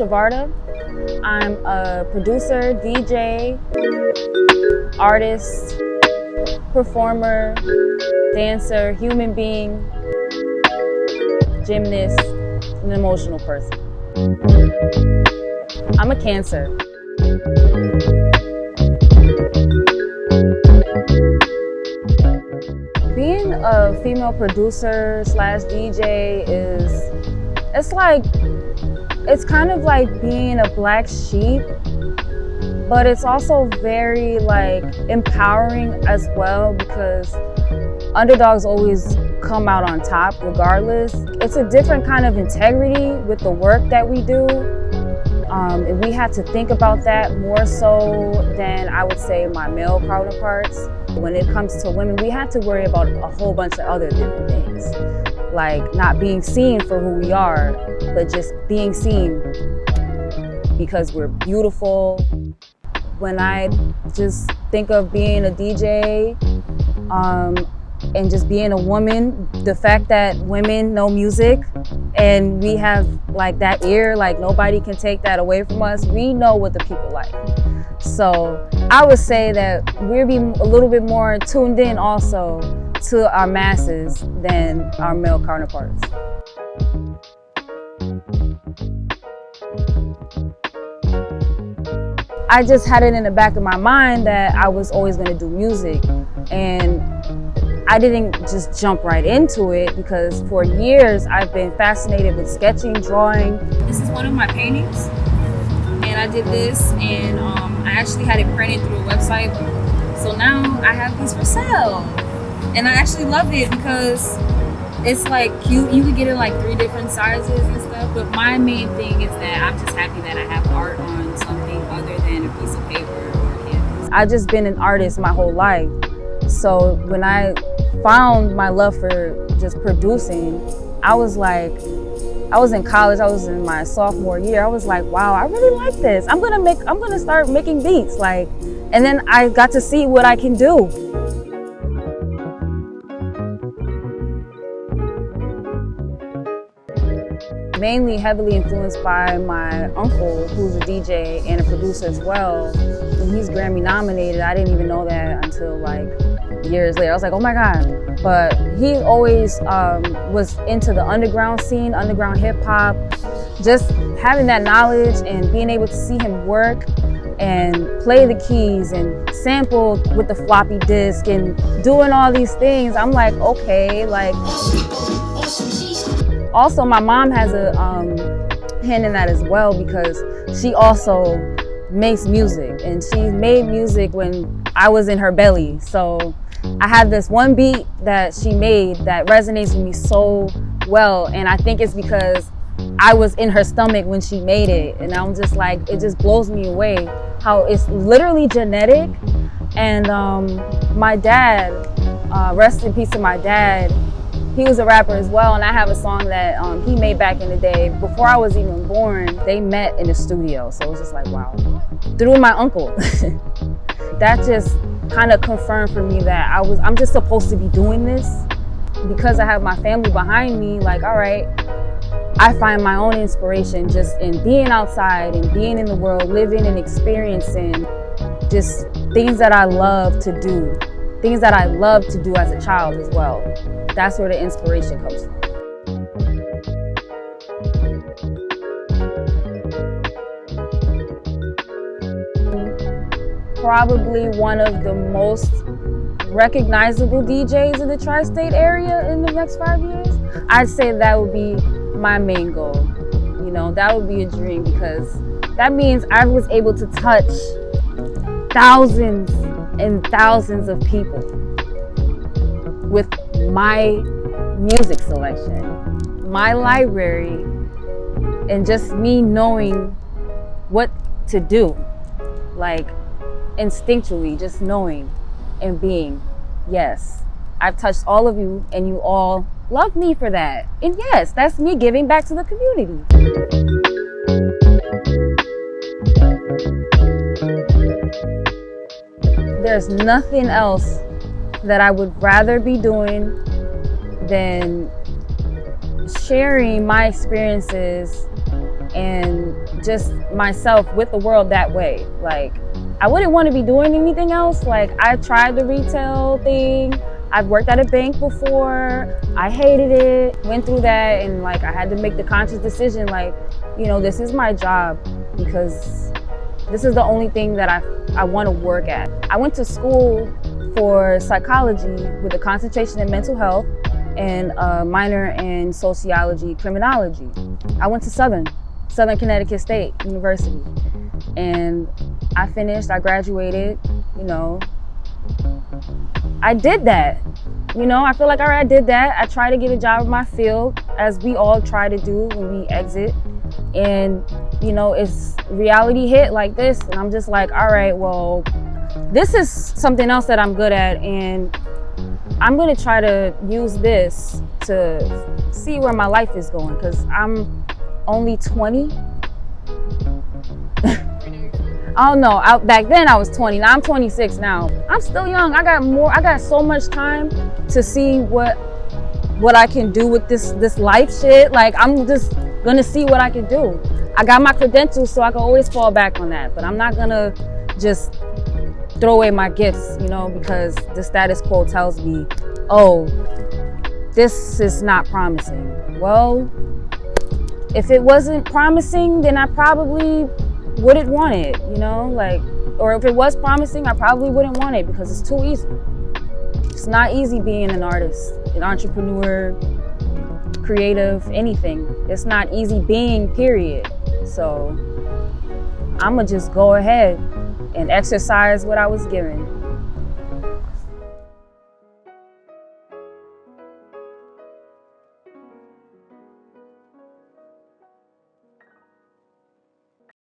Shavarda. I'm a producer, DJ, artist, performer, dancer, human being, gymnast, an emotional person. I'm a Cancer. Being a female producer slash DJ it's kind of like being a black sheep, but it's also very like empowering as well, because underdogs always come out on top regardless. It's a different kind of integrity with the work that we do. And we have to think about that more so than I would say my male counterparts. When it comes to women, we have to worry about a whole bunch of other different things, like not being seen for who we are, but just being seen because we're beautiful. When I just think of being a DJ and just being a woman, the fact that women know music and we have like that ear, like nobody can take that away from us. We know what the people like. So I would say that we're being a little bit more tuned in also to our masses than our male counterparts. I just had it in the back of my mind that I was always going to do music, and I didn't just jump right into it because for years I've been fascinated with sketching, drawing. This is one of my paintings, and I did this, and I actually had it printed through a website. So now I have these for sale, and I actually love it because it's like cute. You could get it like 3 different sizes and stuff, but my main thing is that I'm just happy that I have art on something other than a piece of paper or canvas. I've just been an artist my whole life. So when I found my love for just producing, I was in college, I was in my sophomore year. I was like, wow, I really like this. I'm gonna start making beats, and then I got to see what I can do. Mainly heavily influenced by my uncle, who's a DJ and a producer as well. And he's Grammy nominated. I didn't even know that until like years later. I was like, oh my God. But he always was into the underground scene, underground hip hop. Just having that knowledge and being able to see him work and play the keys and sample with the floppy disk and doing all these things, I'm like, okay, like. Also, my mom has a hand in that as well, because she also makes music, and she made music when I was in her belly. So I have this one beat that she made that resonates with me so well, and I think it's because I was in her stomach when she made it, and I'm just like, it just blows me away how it's literally genetic. And my dad, rest in peace to my dad, he was a rapper as well, and I have a song that he made back in the day. Before I was even born, they met in the studio, so it was just like, wow. Through my uncle. That just kind of confirmed for me that I'm just supposed to be doing this. Because I have my family behind me, like, all right, I find my own inspiration just in being outside and being in the world, living and experiencing just things that I love to do. Things that I loved to do as a child as well. That's where the inspiration comes from. Probably one of the most recognizable DJs in the tri-state area in the next 5 years. I'd say that would be my main goal. You know, that would be a dream, because that means I was able to touch thousands and thousands of people with my music selection, my library, and just me knowing what to do, like instinctually, just knowing and being. Yes, I've touched all of you, and you all love me for that. And yes, that's me giving back to the community. There's nothing else that I would rather be doing than sharing my experiences and just myself with the world that way. Like, I wouldn't want to be doing anything else. Like, I tried the retail thing. I've worked at a bank before. I hated it, went through that, and like I had to make the conscious decision, like, you know, this is my job because this is the only thing that I want to work at. I went to school for psychology with a concentration in mental health and a minor in sociology, criminology. I went to Southern Connecticut State University, and I finished, I graduated, you know. I did that, you know, I feel like, all right, I did that. I tried to get a job in my field, as we all try to do when we exit. And, you know, it's reality hit like this, and I'm just like, all right, well, this is something else that I'm good at, and I'm gonna try to use this to see where my life is going, because I'm only 20. I don't know, back then I was 20, now I'm 26 now. I'm still young, I got so much time to see what I can do with this life shit. Like, I'm just gonna see what I can do. I got my credentials, so I can always fall back on that, but I'm not gonna just throw away my gifts, you know, because the status quo tells me, oh, this is not promising. Well, if it wasn't promising, then I probably wouldn't want it, you know, like, or if it was promising, I probably wouldn't want it because it's too easy. It's not easy being an artist, an entrepreneur, creative, anything. It's not easy being, period. So I'ma just go ahead and exercise what I was given.